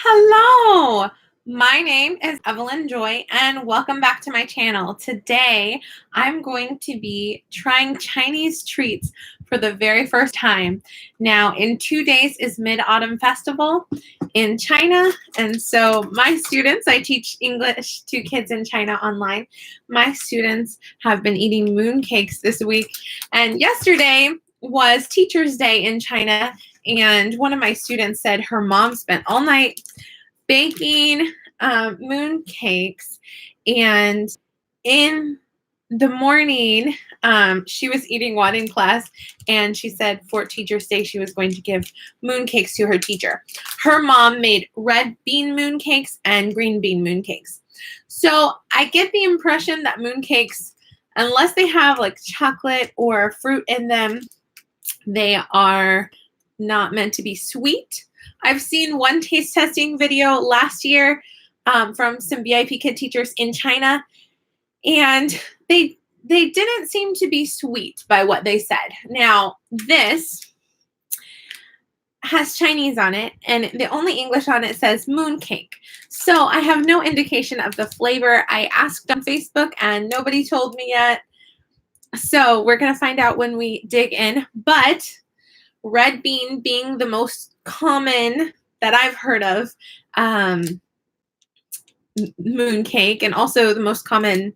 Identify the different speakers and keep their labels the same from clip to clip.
Speaker 1: Hello, my name is Evelyn Joy and welcome back to my channel. Today, I'm going to be trying Chinese treats for the very first time. Now, in 2 days is Mid-Autumn Festival in China, and so my students, I teach English to kids in China online. My students have been eating mooncakes this week, and yesterday was Teacher's Day in China. And one of my students said her mom spent all night baking mooncakes, and in the morning she was eating one in class, and she said for Teacher's Day she was going to give mooncakes to her teacher. Her mom made red bean mooncakes and green bean mooncakes. So I get the impression that mooncakes, unless they have like chocolate or fruit in them, they are not meant to be sweet. I've seen one taste testing video last year from some VIPKid teachers in China, and they didn't seem to be sweet by what they said. Now, this has Chinese on it, and the only English on it says mooncake. So I have no indication of the flavor. I asked on Facebook, and nobody told me yet. So we're going to find out when we dig in. But red bean being the most common that I've heard of mooncake, and also the most common,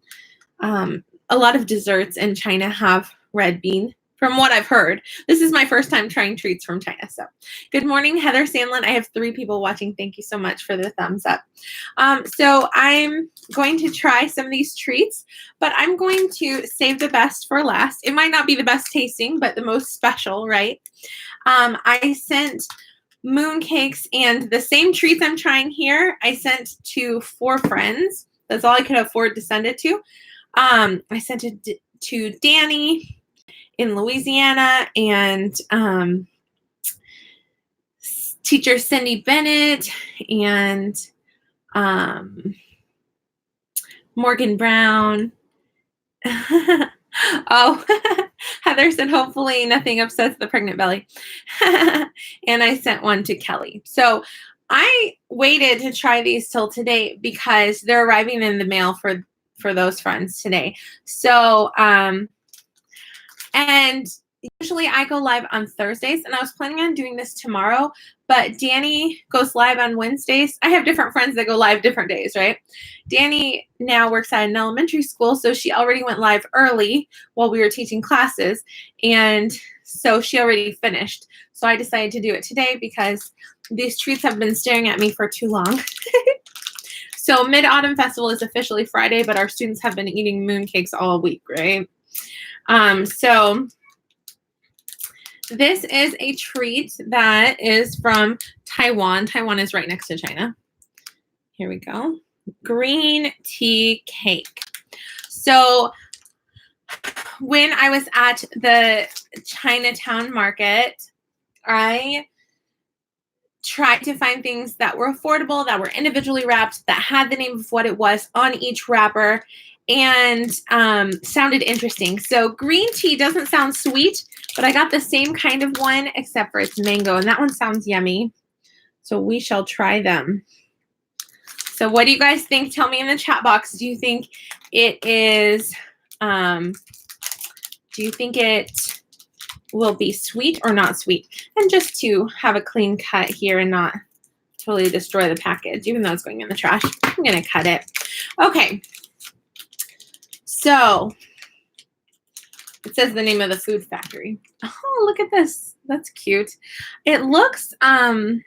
Speaker 1: a lot of desserts in China have red bean, from what I've heard. This is my first time trying treats from China. So good morning, Heather Sandlin. I have 3 people watching. Thank you so much for the thumbs up. So I'm going to try some of these treats, but I'm going to save the best for last. It might not be the best tasting, but the most special, right? I sent mooncakes, and the same treats I'm trying here, I sent to 4 friends. That's all I could afford to send it to. I sent it to Danny in Louisiana, and teacher Cindy Bennett, and Morgan Brown. Oh, Heather said, hopefully nothing upsets the pregnant belly. And I sent one to Kelly. So I waited to try these till today because they're arriving in the mail for those friends today. So, and usually I go live on Thursdays, and I was planning on doing this tomorrow, but Danny goes live on Wednesdays. I have different friends that go live different days, right? Danny now works at an elementary school, so she already went live early while we were teaching classes, and so she already finished. So I decided to do it today because these treats have been staring at me for too long. So Mid-Autumn Festival is officially Friday, but our students have been eating mooncakes all week, right? So this is a treat that is from Taiwan. Taiwan is right next to China. Here we go. Green tea cake. So when I was at the Chinatown market, I tried to find things that were affordable, that were individually wrapped, that had the name of what it was on each wrapper, and sounded interesting. So green tea doesn't sound sweet, but I got the same kind of one except for it's mango, and that one sounds yummy. So we shall try them. So what do you guys think? Tell me in the chat box. Do you think it is, do you think it will be sweet or not sweet? And just to have a clean cut here and not totally destroy the package, even though it's going in the trash, I'm gonna cut it. Okay. So it says the name of the food factory. Oh, look at this. That's cute. It looks almost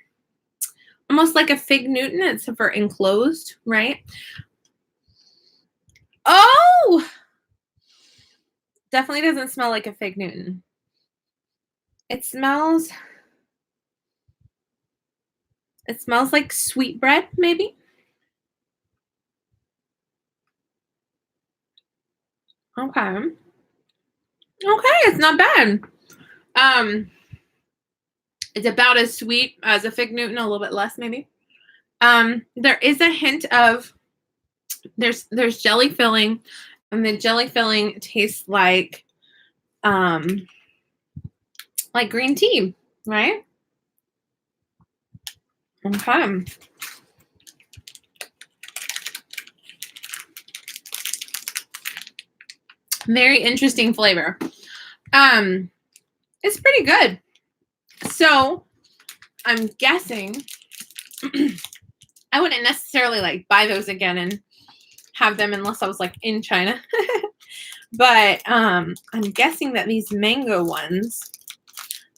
Speaker 1: like a Fig Newton, except for enclosed, right? Oh! Definitely doesn't smell like a Fig Newton. It smells like sweet bread, maybe. Okay. Okay, it's not bad. It's about as sweet as a Fig Newton, a little bit less maybe. There is a hint of, there's jelly filling, and the jelly filling tastes like green tea, right? Okay. Very interesting flavor. It's pretty good. So I'm guessing I wouldn't necessarily like buy those again and have them unless I was like in China. But I'm guessing that these mango ones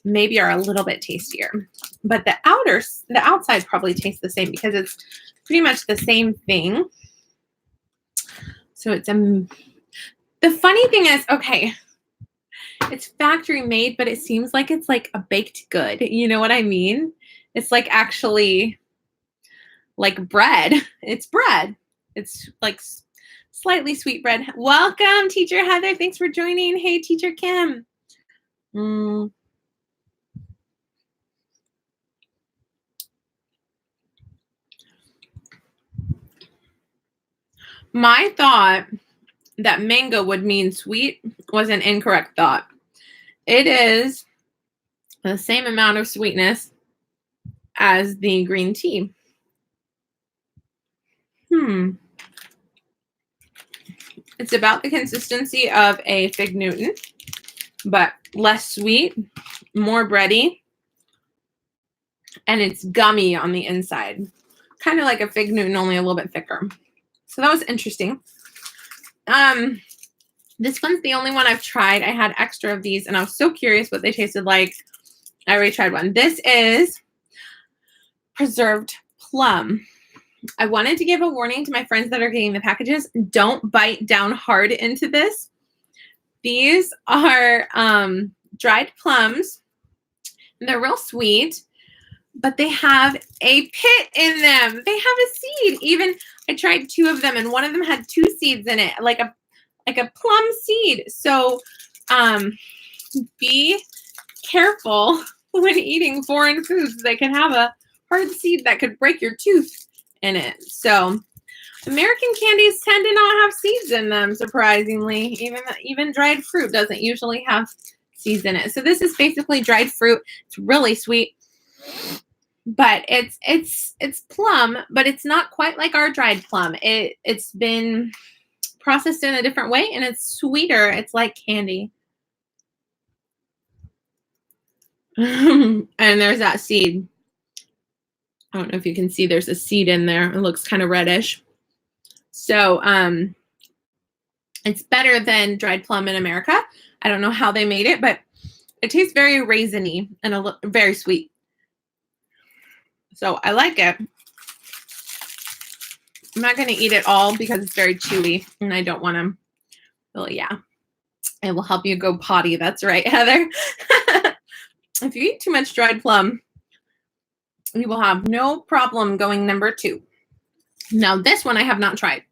Speaker 1: maybe are a little bit tastier. But the outside probably tastes the same because it's pretty much the same thing. So it's the funny thing is, okay, it's factory made, but it seems like it's like a baked good. You know what I mean? It's like actually like bread. It's bread. It's like slightly sweet bread. Welcome, Teacher Heather. Thanks for joining. Hey, Teacher Kim. My thought that mango would mean sweet was an incorrect thought. It is the same amount of sweetness as the green tea. It's about the consistency of a Fig Newton, but less sweet, more bready, and it's gummy on the inside. Kind of like a Fig Newton, only a little bit thicker. So that was interesting. This one's the only one I've tried. I had extra of these, and I was so curious what they tasted like. I already tried one. This is preserved plum. I wanted to give a warning to my friends that are getting the packages. Don't bite down hard into this. These are dried plums, and they're real sweet, but they have a pit in them. They have a seed. Even I tried 2 of them, and one of them had 2 seeds in it, like a plum seed. So be careful when eating foreign foods. They can have a hard seed that could break your tooth in it. So American candies tend to not have seeds in them, surprisingly. Even dried fruit doesn't usually have seeds in it. So this is basically dried fruit. It's really sweet. But it's plum, but it's not quite like our dried plum. It's been processed in a different way, and it's sweeter. It's like candy. And there's that seed. I don't know if you can see there's a seed in there. It looks kind of reddish. So it's better than dried plum in America. I don't know how they made it, but it tastes very raisiny and very sweet. So I like it. I'm not going to eat it all because it's very chewy, and I don't want to. Well, yeah, it will help you go potty. That's right, Heather. If you eat too much dried plum, you will have no problem going number 2. Now, this one I have not tried.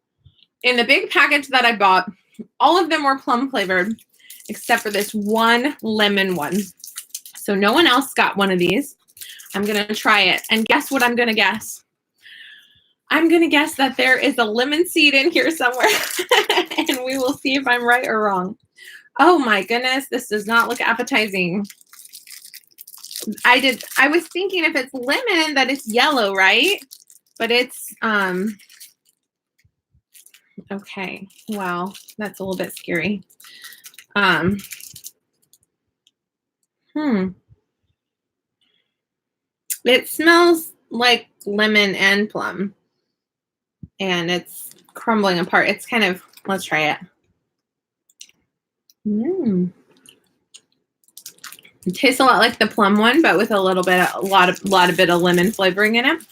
Speaker 1: In the big package that I bought, all of them were plum flavored, except for this one lemon one. So no one else got one of these. I'm going to try it. And guess what I'm going to guess? I'm going to guess that there is a lemon seed in here somewhere. And we will see if I'm right or wrong. Oh my goodness, this does not look appetizing. I was thinking if it's lemon that it's yellow, right? But it's okay. Wow, that's a little bit scary. It smells like lemon and plum, and it's crumbling apart. It's kind of, let's try it. It tastes a lot like the plum one, but with a lot of bit of lemon flavoring in it.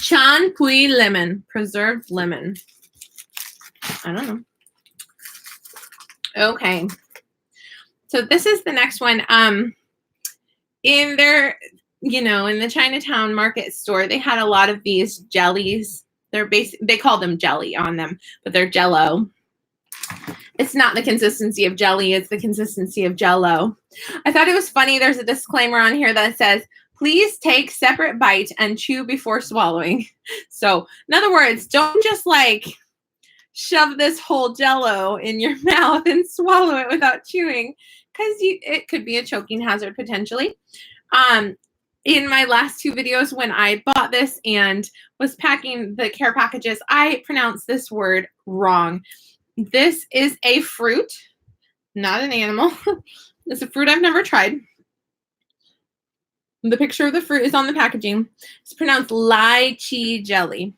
Speaker 1: Chan Pui lemon, preserved lemon. I don't know. Okay. So this is the next one. In their, in the Chinatown market store, they had a lot of these jellies. They call them jelly on them, but they're Jell-O. It's not the consistency of jelly, it's the consistency of Jell-O. I thought it was funny. There's a disclaimer on here that says, please take separate bite and chew before swallowing. So in other words, don't just like shove this whole Jell-O in your mouth and swallow it without chewing, because it could be a choking hazard potentially. in my last two videos when I bought this and was packing the care packages, I pronounced this word wrong. This is a fruit, not an animal. It's a fruit I've never tried. The picture of the fruit is on the packaging. It's pronounced lychee jelly.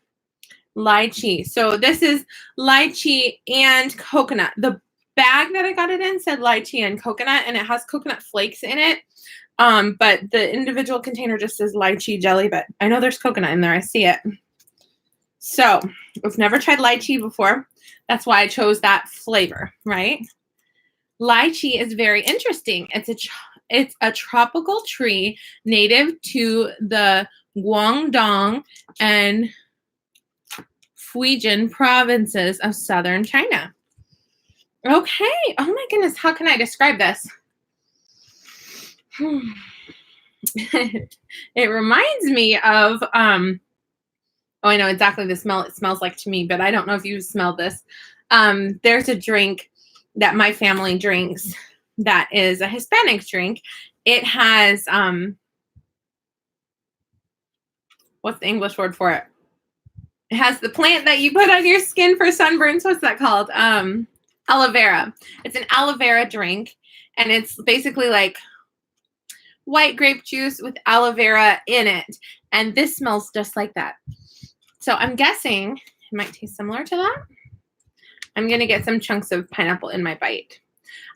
Speaker 1: Lychee. So this is lychee and coconut. The bag that I got it in said lychee and coconut, and it has coconut flakes in it. But the individual container just says lychee jelly, but I know there's coconut in there. I see it. So I've never tried lychee before. That's why I chose that flavor, right? Lychee is very interesting. It's a tropical tree native to the Guangdong and Fujian provinces of southern China. Okay. Oh my goodness. How can I describe this? It reminds me of, oh, I know exactly the smell it smells like to me, but I don't know if you smelled this. There's a drink that my family drinks that is a Hispanic drink. It has, what's the English word for it? It has the plant that you put on your skin for sunburns. What's that called? Aloe vera. It's an aloe vera drink, and it's basically like white grape juice with aloe vera in it. And this smells just like that. So I'm guessing it might taste similar to that. I'm gonna get some chunks of pineapple in my bite.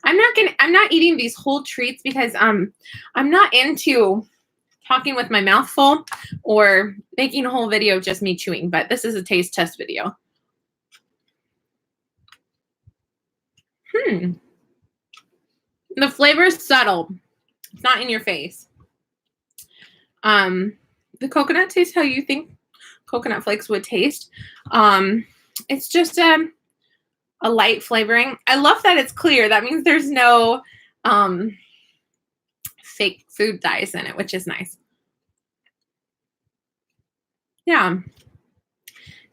Speaker 1: I'm not eating these whole treats because I'm not into talking with my mouth full or making a whole video of just me chewing, but this is a taste test video. The flavor is subtle. It's not in your face. The coconut tastes how you think coconut flakes would taste. It's just a light flavoring. I love that it's clear. That means there's no fake food dyes in it, which is nice. Yeah.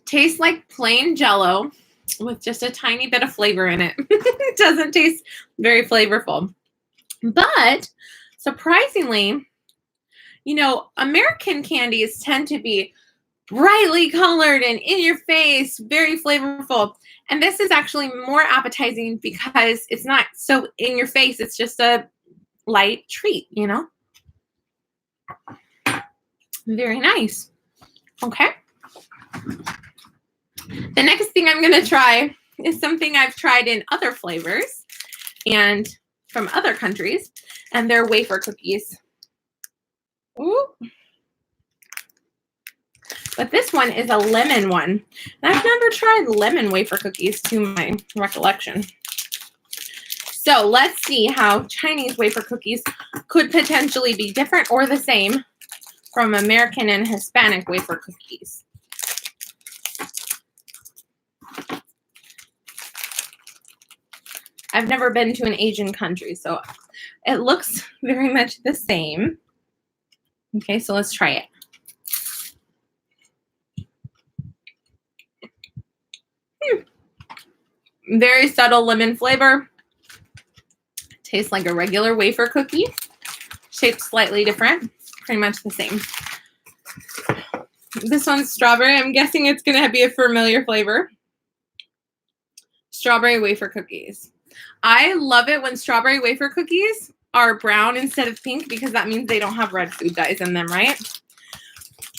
Speaker 1: Tastes like plain Jell-O with just a tiny bit of flavor in it. It doesn't taste very flavorful. But surprisingly, you know, American candies tend to be brightly colored and in your face, very flavorful. And this is actually more appetizing because it's not so in your face. It's just a light treat, you know? Very nice. Okay. The next thing I'm going to try is something I've tried in other flavors and from other countries, and they're wafer cookies. Ooh. But this one is a lemon one. And I've never tried lemon wafer cookies to my recollection. So let's see how Chinese wafer cookies could potentially be different or the same from American and Hispanic wafer cookies. I've never been to an Asian country, so it looks very much the same. Okay, so let's try it. Very subtle lemon flavor. Tastes like a regular wafer cookie. Shaped slightly different. Pretty much the same. This one's strawberry. I'm guessing it's going to be a familiar flavor. Strawberry wafer cookies. I love it when strawberry wafer cookies are brown instead of pink because that means they don't have red food dyes in them, right?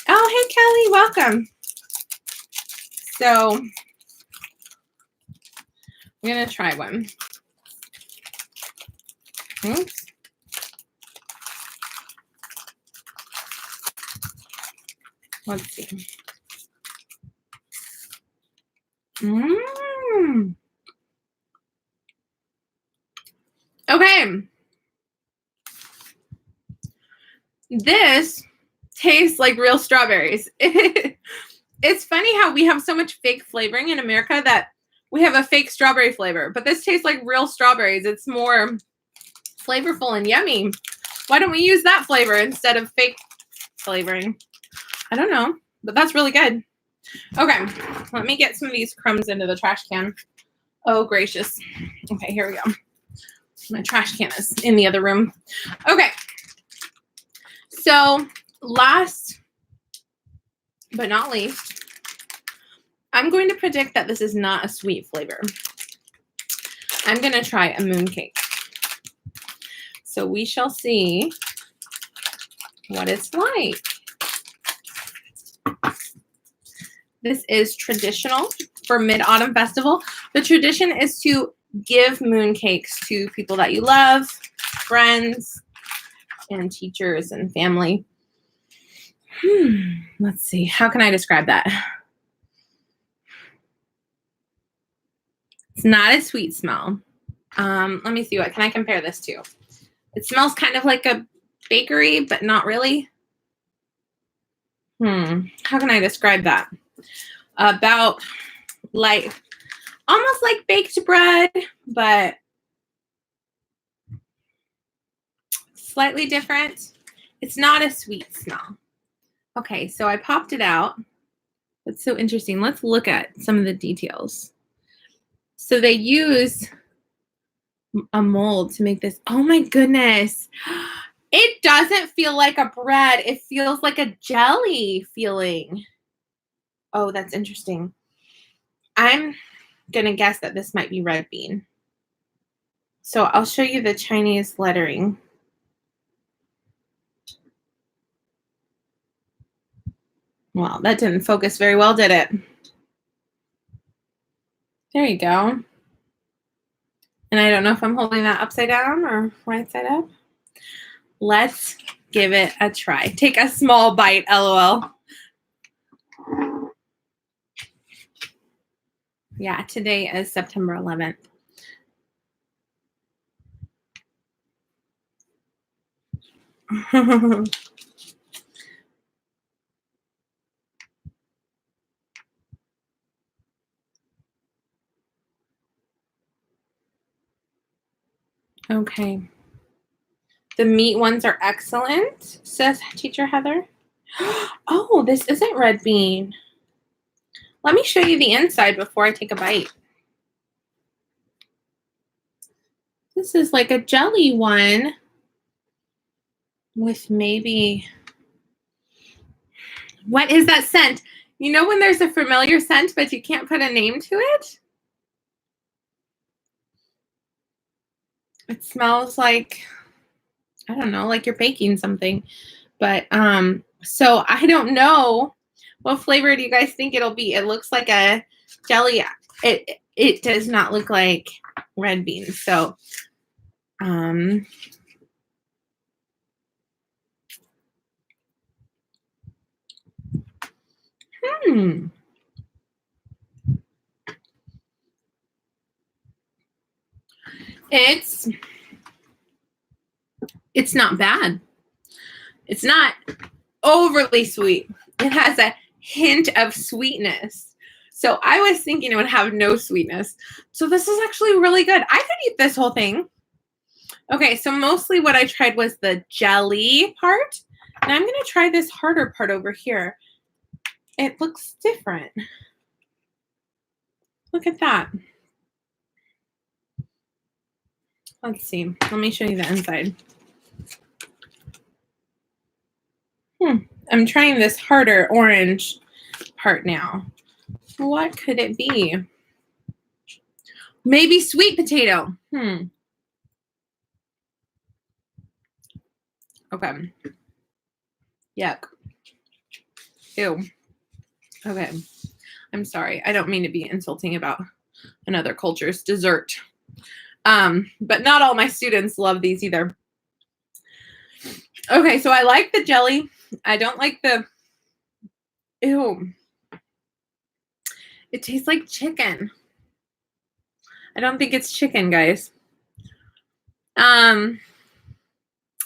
Speaker 1: Oh, hey, Kelly. Welcome. So I'm going to try one. Oops. Let's see. Okay. This tastes like real strawberries. It's funny how we have so much fake flavoring in America that we have a fake strawberry flavor, but this tastes like real strawberries. It's more flavorful and yummy. Why don't we use that flavor instead of fake flavoring? I don't know, but that's really good. Okay, let me get some of these crumbs into the trash can. Oh, gracious. Okay, here we go. My trash can is in the other room. Okay, so last but not least, I'm going to predict that this is not a sweet flavor. I'm going to try a mooncake. So we shall see what it's like. This is traditional for Mid-Autumn Festival. The tradition is to give mooncakes to people that you love, friends, and teachers and family. Let's see. How can I describe that? It's not a sweet smell. Let me see. What can I compare this to? It smells kind of like a bakery, but not really. How can I describe that? About like, almost like baked bread, but slightly different. It's not a sweet smell. Okay, so I popped it out. That's so interesting. Let's look at some of the details. So they use a mold to make this. Oh my goodness. It doesn't feel like a bread. It feels like a jelly feeling. Oh, that's interesting. I'm going to guess that this might be red bean. So I'll show you the Chinese lettering. Well, that didn't focus very well, did it? There you go. And I don't know if I'm holding that upside down or right side up. Let's give it a try. Take a small bite, LOL. Yeah, today is September 11th. Okay. The meat ones are excellent, says Teacher Heather. Oh, this isn't red bean. Let me show you the inside before I take a bite. This is like a jelly one with maybe, what is that scent? You know when there's a familiar scent, but you can't put a name to it? It smells like, I don't know, like you're baking something. But so I don't know what flavor do you guys think it'll be. It looks like a jelly. It does not look like red beans. So It's not bad. It's not overly sweet. It has a hint of sweetness. So I was thinking it would have no sweetness. So this is actually really good. I could eat this whole thing. Okay, so mostly what I tried was the jelly part. And I'm going to try this harder part over here. It looks different. Look at that. Let's see. Let me show you the inside. I'm trying this harder orange part now. What could it be? Maybe sweet potato. Okay. Yuck. Ew. Okay. I'm sorry. I don't mean to be insulting about another culture's dessert. But not all my students love these either. Okay, so I like the jelly. I don't like the, ew. It tastes like chicken. I don't think it's chicken, guys. And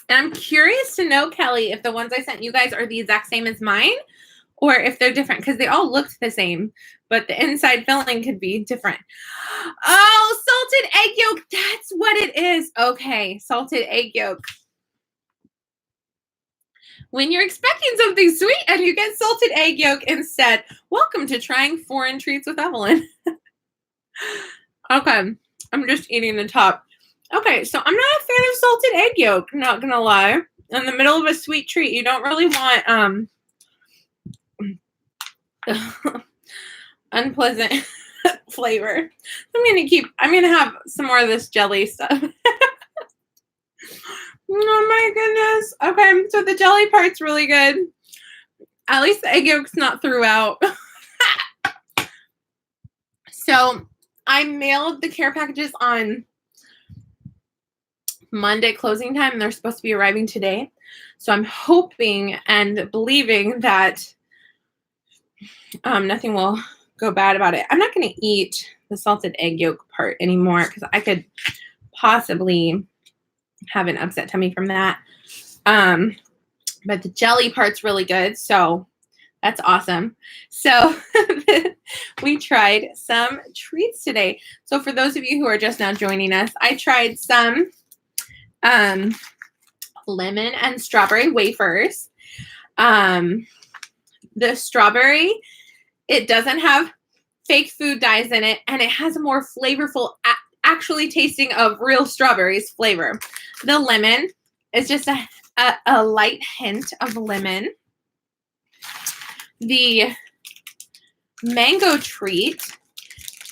Speaker 1: I'm curious to know, Kelly, if the ones I sent you guys are the exact same as mine or if they're different, because they all looked the same, but the inside filling could be different. Oh, salted egg yolk. That's what it is. Okay, salted egg yolk. When you're expecting something sweet and you get salted egg yolk instead, welcome to trying foreign treats with Evelyn. Okay, I'm just eating the top. Okay, so I'm not a fan of salted egg yolk, not gonna lie. in the middle of a sweet treat. You don't really want unpleasant flavor. I'm gonna have some more of this jelly stuff. Oh my goodness. Okay, so the jelly part's really good. At least the egg yolk's not throughout. So I mailed the care packages on Monday closing time, and they're supposed to be arriving today. So I'm hoping and believing that nothing will go bad about it. I'm not going to eat the salted egg yolk part anymore because I could possibly have an upset tummy from that. But the jelly part's really good, so that's awesome. So we tried some treats today. So for those of you who are just now joining us, I tried some lemon and strawberry wafers. The strawberry, it doesn't have fake food dyes in it, and it has a more flavorful, actually tasting of real strawberries flavor. The lemon is just a light hint of lemon. The mango treat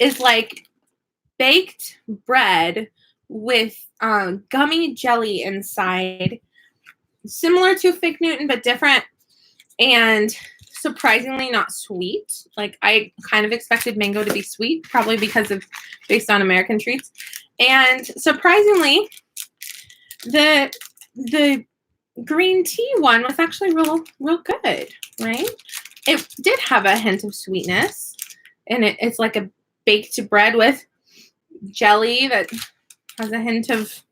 Speaker 1: is like baked bread with gummy jelly inside, similar to Fig Newton but different, and surprisingly not sweet. Like I kind of expected mango to be sweet, probably because of based on American treats. And surprisingly, the green tea one was actually real good, right? It did have a hint of sweetness, and it's like a baked bread with jelly that has a hint of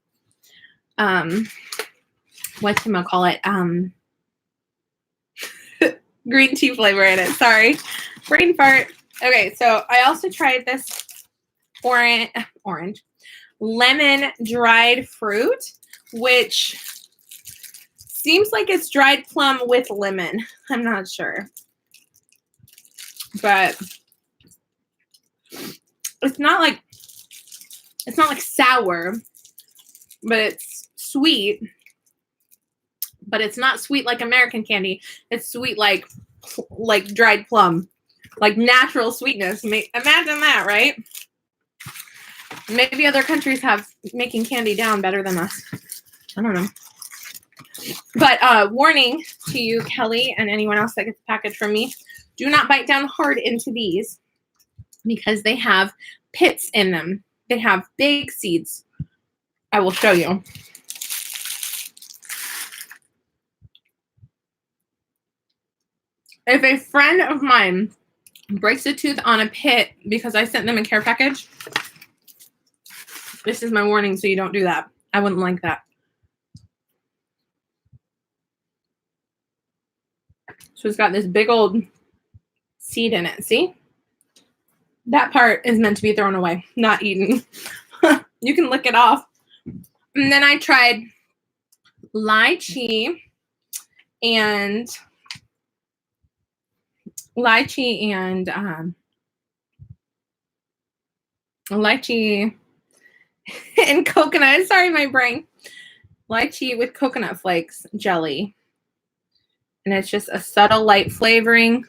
Speaker 1: whatchamacallit, green tea flavor in it. Sorry, brain fart. Okay, so I also tried this orange lemon dried fruit, which seems like it's dried plum with lemon. I'm not sure, but it's not like sour, but it's sweet. But it's not sweet like American candy. It's sweet like dried plum, like natural sweetness. Imagine that, right? Maybe other countries have making candy down better than us. I don't know. But warning to you, Kelly, and anyone else that gets a package from me, do not bite down hard into these because they have pits in them. They have big seeds. I will show you. If a friend of mine breaks a tooth on a pit because I sent them a care package, this is my warning, so you don't do that. I wouldn't like that. So it's got this big old seed in it. See? That part is meant to be thrown away, not eaten. You can lick it off. And then I tried lychee and lychee and coconut. Sorry, my brain. Lychee with coconut flakes jelly. And it's just a subtle light flavoring.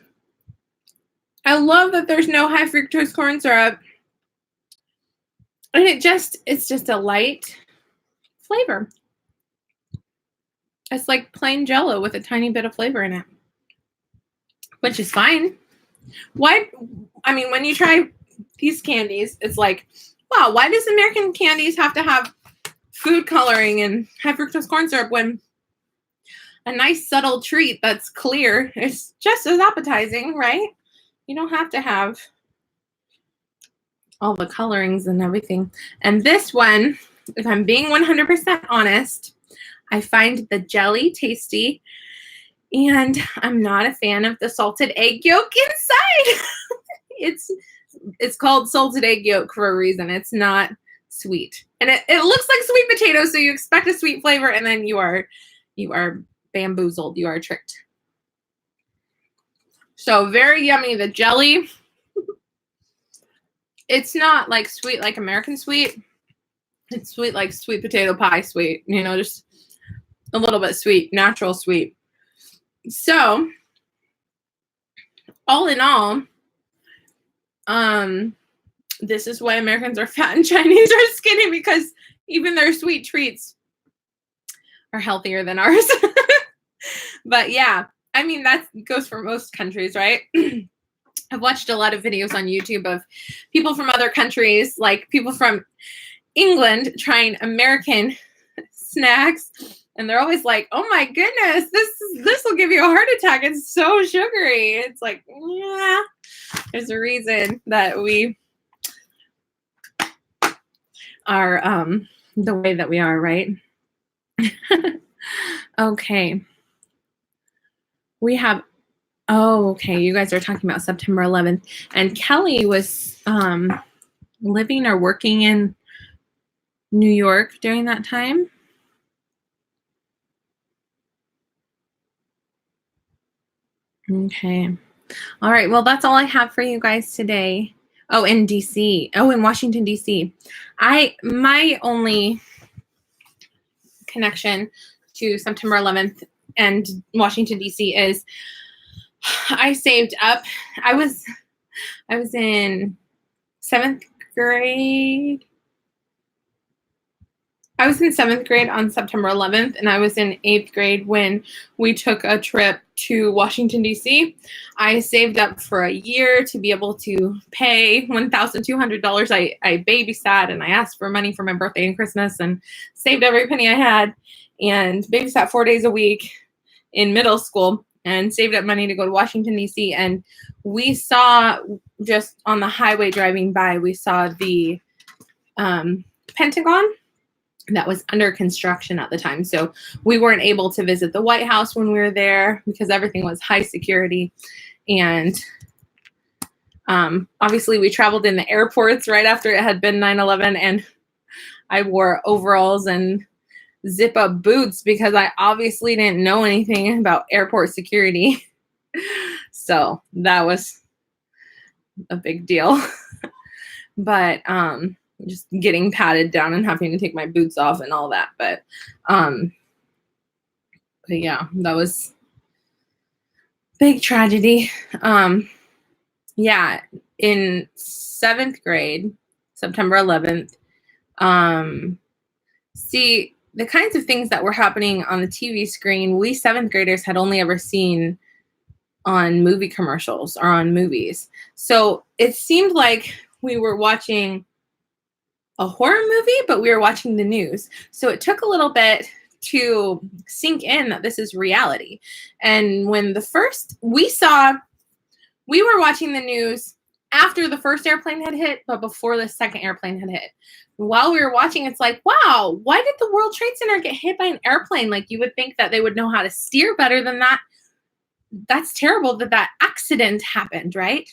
Speaker 1: I love that there's no high fructose corn syrup. And it's just a light flavor. It's like plain Jell-O with a tiny bit of flavor in it, which is fine. Why? I mean, when you try these candies, it's like, wow, why does American candies have to have food coloring and high fructose corn syrup when a nice subtle treat that's clear is just as appetizing, right? You don't have to have all the colorings and everything. And this one, if I'm being 100% honest, I find the jelly tasty, and I'm not a fan of the salted egg yolk inside. It's called salted egg yolk for a reason. It's not sweet. And it looks like sweet potato, so you expect a sweet flavor, and then you are bamboozled. You are tricked. So very yummy. The jelly, it's not like sweet like American sweet. It's sweet like sweet potato pie sweet, you know, just a little bit sweet, natural sweet. So, all in all, this is why Americans are fat and Chinese are skinny, because even their sweet treats are healthier than ours. But yeah, I mean, that goes for most countries, right? I've watched a lot of videos on YouTube of people from other countries, like people from England trying American snacks, and they're always like, "Oh my goodness, this will give you a heart attack. It's so sugary." It's like, yeah, there's a reason that we are the way that we are, right? Okay. We have, oh, okay, you guys are talking about September 11th, and Kelly was living or working in New York during that time. Okay. All right. Well, that's all I have for you guys today. Oh, in DC. Oh, in Washington, DC. My only connection to September 11th and Washington, DC is I saved up. I was in 7th grade. I was in 7th grade on September 11th, and I was in 8th grade when we took a trip to Washington, D.C. I saved up for a year to be able to pay $1,200. I babysat, and I asked for money for my birthday and Christmas, and saved every penny I had, and babysat 4 days a week in middle school, and saved up money to go to Washington, D.C. And we saw, just on the highway driving by, we saw the Pentagon that was under construction at the time. So we weren't able to visit the White House when we were there because everything was high security. And obviously we traveled in the airports right after it had been 9/11, and I wore overalls and zip up boots because I obviously didn't know anything about airport security. So that was a big deal. But just getting patted down and having to take my boots off and all that. But yeah, that was big tragedy. Yeah, in 7th grade, September 11th, see, the kinds of things that were happening on the TV screen, we 7th graders had only ever seen on movie commercials or on movies. So it seemed like we were watching a horror movie, but we were watching the news. So it took a little bit to sink in that this is reality. And when we were watching the news after the first airplane had hit, but before the second airplane had hit. While we were watching, it's like, wow, why did the World Trade Center get hit by an airplane? Like, you would think that they would know how to steer better than that. That's terrible that accident happened, right?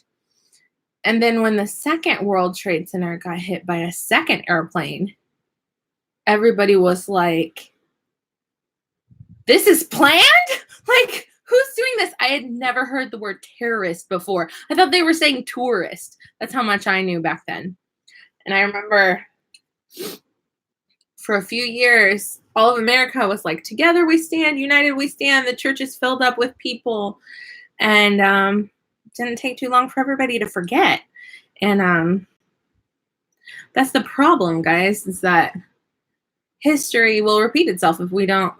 Speaker 1: And then when the second World Trade Center got hit by a second airplane, everybody was like, this is planned? Like, who's doing this? I had never heard the word terrorist before. I thought they were saying tourist. That's how much I knew back then. And I remember for a few years, all of America was like, together we stand, united we stand. The church is filled up with people. And it didn't take too long for everybody to forget. And that's the problem, guys, is that history will repeat itself if we don't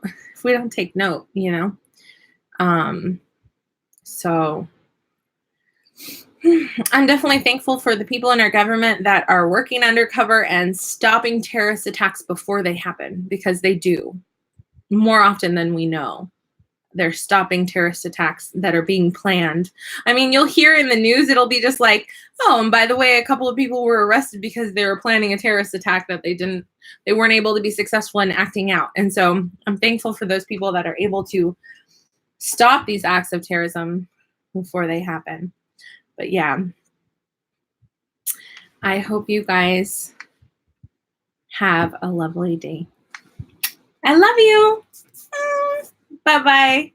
Speaker 1: take note, you know. So I'm definitely thankful for the people in our government that are working undercover and stopping terrorist attacks before they happen, because they do more often than we know. They're stopping terrorist attacks that are being planned. I mean, you'll hear in the news, it'll be just like, oh, and by the way, a couple of people were arrested because they were planning a terrorist attack that they weren't able to be successful in acting out. And so I'm thankful for those people that are able to stop these acts of terrorism before they happen. But yeah, I hope you guys have a lovely day. I love you. Bye-bye.